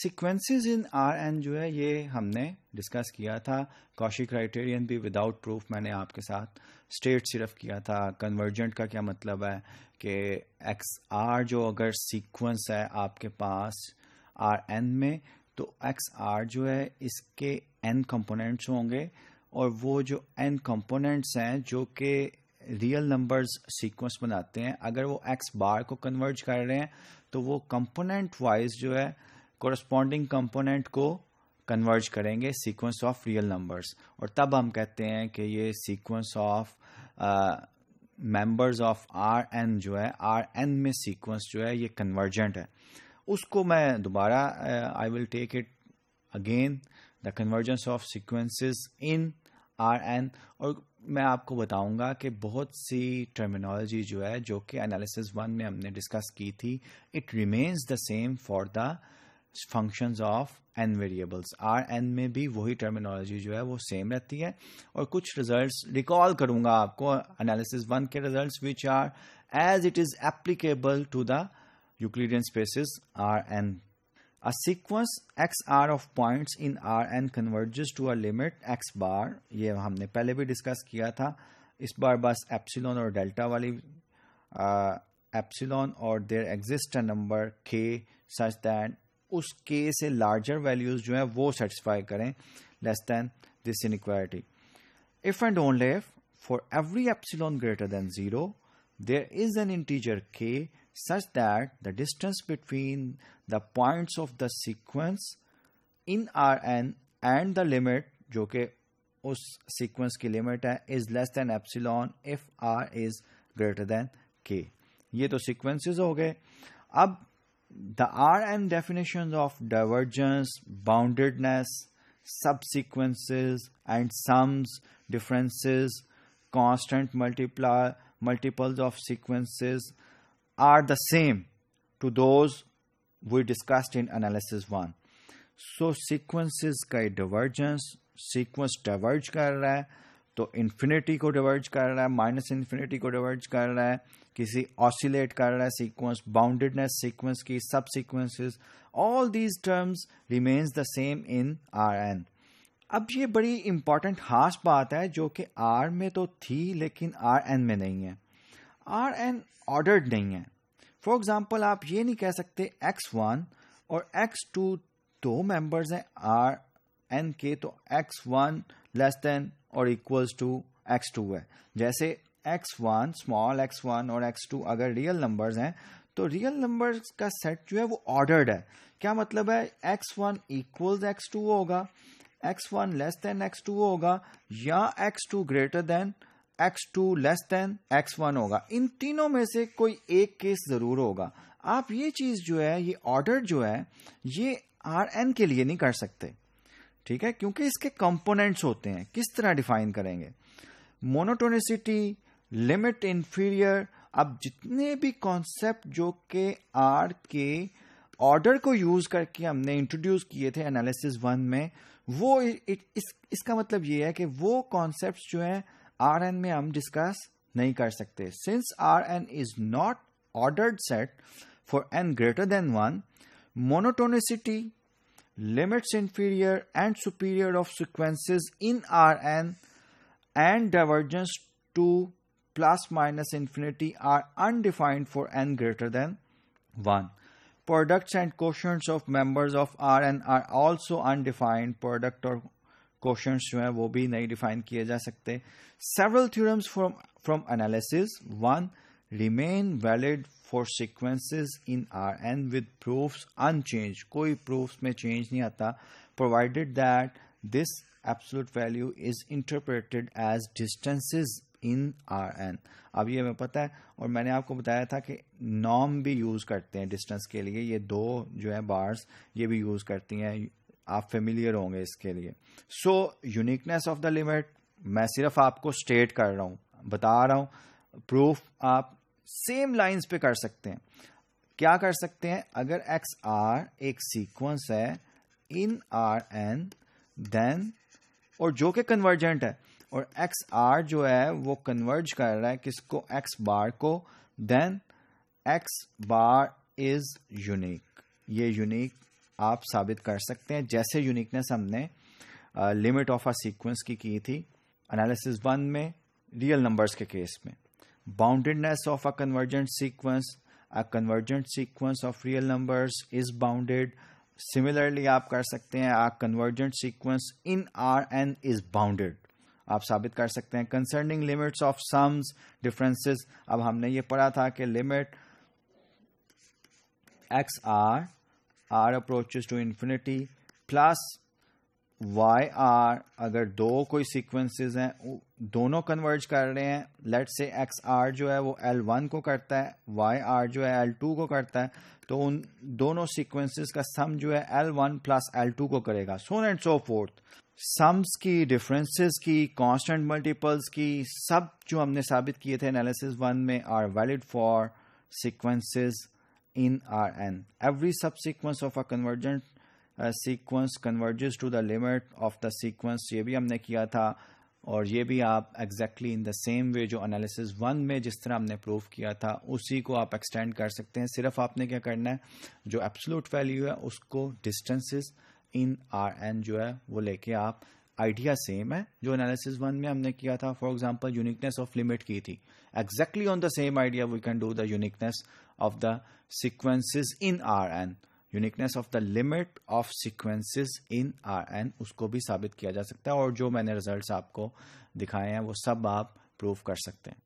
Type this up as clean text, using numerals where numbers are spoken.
Sequences in R n جو ہے یہ ہم نے ڈسکس کیا تھا. کوشی کرائٹیرین بھی وداؤٹ پروف میں نے آپ کے ساتھ اسٹیٹ صرف کیا تھا. کنورجنٹ کا کیا مطلب ہے کہ ایکس آر جو اگر سیکوینس ہے آپ کے پاس آر این میں تو ایکس آر جو ہے اس کے این کمپوننٹس ہوں گے, اور وہ جو این کمپوننٹس ہیں جو کہ ریئل نمبرز سیکوینس بناتے ہیں, اگر وہ ایکس بار کو کنورج کر رہے ہیں تو وہ کمپوننٹ وائز جو ہے کورسپونڈنگ کمپوننٹ کو کنورج کریں گے سیکوینس آف ریئل نمبرز, اور تب ہم کہتے ہیں کہ یہ sequence of members of R n جو ہے آر این میں سیکوینس جو ہے یہ کنورجنٹ ہے. اس کو میں دوبارہ I will take it again the convergence of sequences in R N, اور میں آپ کو بتاؤں گا کہ بہت سی ٹرمینالوجی جو ہے جو کہ انالیسس 1 میں ہم نے ڈسکس کی تھی, it remains the same for the functions of n variables. R n میں بھی وہی ٹرمینالوجی جو ہے وہ سیم رہتی ہے, اور کچھ ریزلٹس ریکال کروں گا آپ کو انالیسس 1 کے results which R as it is applicable to the Euclidean spaces R n. A sequence XR of points in Rn converges to a limit X bar, یہ ہم نے پہلے بھی ڈسکس کیا تھا. اس بار بس ایپسیلون اور ڈیلٹا والی ایپسیلون اور there exist a number k such that اس k سے لارجر ویلیوز جو ہیں وہ سیٹسفائی کریں less than this inequality. If and only if for every epsilon greater than 0 there is an integer k such that the distance between the points of the sequence in Rn and the limit جو کہ اس sequence کی limit ہے is less than epsilon if R is greater than k. یہ تو sequences ہو گئے. اب the Rn definitions of divergence, boundedness, subsequences and sums, differences, constant multiples of sequences are the same to those we discussed in analysis 1. So sequences کا divergence, sequence diverge کر رہا ہے تو infinity کو diverge کر رہا ہے, minus infinity کو diverge کر رہا ہے, کسی oscillate کر رہا ہے sequence, boundedness sequence کی, subsequences, all these terms remains the same in Rn. اب یہ بڑی امپورٹنٹ خاص بات ہے جو کہ R میں تو تھی لیکن Rn میں نہیں ہے. Rn آرڈرڈ نہیں ہے. فار ایگزامپل آپ یہ نہیں کہہ سکتے x1 اور x2 دو ممبرز ہیں آر این کے تو x1 لیس دین اور ایکولز ٹو x2 ہے. جیسے x1 اسمال x1 اور x2 اگر ریئل نمبرز ہیں تو ریئل نمبرز کا سیٹ جو ہے وہ آرڈرڈ ہے. کیا مطلب ہے, x1 ایکولز x2 ہوگا, x1 لیس دین x2 ہوگا, یا x2 گریٹر دین x2 لیس دین x1 ہوگا. ان تینوں میں سے کوئی ایک کیس ضرور ہوگا. آپ یہ چیز جو ہے یہ آرڈر جو ہے یہ آر این کے لیے نہیں کر سکتے, ٹھیک ہے, کیونکہ اس کے کمپوننٹس ہوتے ہیں. کس طرح ڈیفائن کریں گے؟ مونوٹونیسٹی, لمٹ انفیریئر, اب جتنے بھی کانسیپٹ جو کہ آر کے آرڈر کو یوز کر کے ہم نے انٹروڈیوس کیے تھے انالیسس 1 میں, وہ اس کا مطلب یہ ہے کہ وہ کانسیپٹس جو ہیں آر این میں ہم ڈسکس نہیں کر سکتے. Since R N is not ordered set for n greater than 1, monotonicity, limits inferior and superior of sequences in Rn and divergence to plus minus infinity are undefined for n greater than 1. Products and quotients of members of Rn are also undefined. Product اور quotients جو ہیں وہ بھی نہیں define کیے جا سکتے. Several theorems from analysis 1 remain valid for sequences in Rn with proofs unchanged. کوئی proofs میں change نہیں آتا, provided that this absolute value is interpreted as distances in Rn. اب یہ ہمیں پتا ہے, اور میں نے آپ کو بتایا تھا کہ نارم بھی یوز کرتے ہیں ڈسٹینس کے لیے, یہ دو جو ہے بارز یہ بھی یوز کرتی ہیں, آپ فیملیئر ہوں گے اس کے لیے. سو یونیکنیس آف دا لمٹ میں صرف آپ کو اسٹیٹ کر رہا ہوں, بتا رہا ہوں, پروف آپ سیم لائنز پہ کر سکتے ہیں. کیا کر سکتے ہیں؟ اگر ایکس آر ایک سیکوینس ہے ان آر این دین, اور جو کہ کنورجنٹ ہے, اور ایکس آر جو ہے وہ کنورج کر رہا ہے کس کو؟ ایکس بار کو, دین ایکس بار از یونیک. یہ یونیک آپ ثابت کر سکتے ہیں جیسے یونیکنیس ہم نے لمٹ آف اے سیکوینس کی تھی انالیسس 1 میں ریئل نمبرز کے کیس میں. Boundedness of a convergent sequence, a convergent sequence of real numbers is bounded. Similarly آپ کر سکتے ہیں a convergent sequence in R N is bounded, آپ ثابت کر سکتے ہیں. Concerning limits of sums differences, اب ہم نے یہ پڑھا تھا کہ limit x R approaches to infinity plus y R, اگر دو کوئی سیکوینسز ہیں دونوں کنورج کر رہے ہیں, لیٹ سے ایکس آر جو ہے وہ L1 کو کرتا ہے, وائی آر جو ہے L2 کو کرتا ہے, تو ان دونوں سیکوینسز کا سم جو ہے L1 پلس L2 کو کرے گا, so and so forth. Sums کی, ڈفرینسز کی, کانسٹنٹ ملٹیپلز کی, سب جو ہم نے ثابت کیے تھے انالیسس 1 میں R valid for sequences in Rn. Every subsequence of a convergent sequence converges to the limit of the sequence. یہ بھی ہم نے کیا تھا, اور یہ بھی آپ exactly in the same way جو analysis 1 میں جس طرح ہم نے پروف کیا تھا اسی کو آپ ایکسٹینڈ کر سکتے ہیں. صرف آپ نے کیا کرنا ہے, جو absolute value ہے اس کو distances in Rn جو ہے وہ لے کے آپ, آئیڈیا سیم ہے جو انالیسس 1 میں ہم نے کیا تھا. For example uniqueness of limit کی تھی, exactly on the same idea we can do the uniqueness of the sequences in R N, uniqueness of the limit of sequences in R N, اس کو بھی ثابت کیا جا سکتا ہے, اور جو میں نے ریزلٹس آپ کو دکھائے ہیں وہ سب آپ پروف کر سکتے ہیں.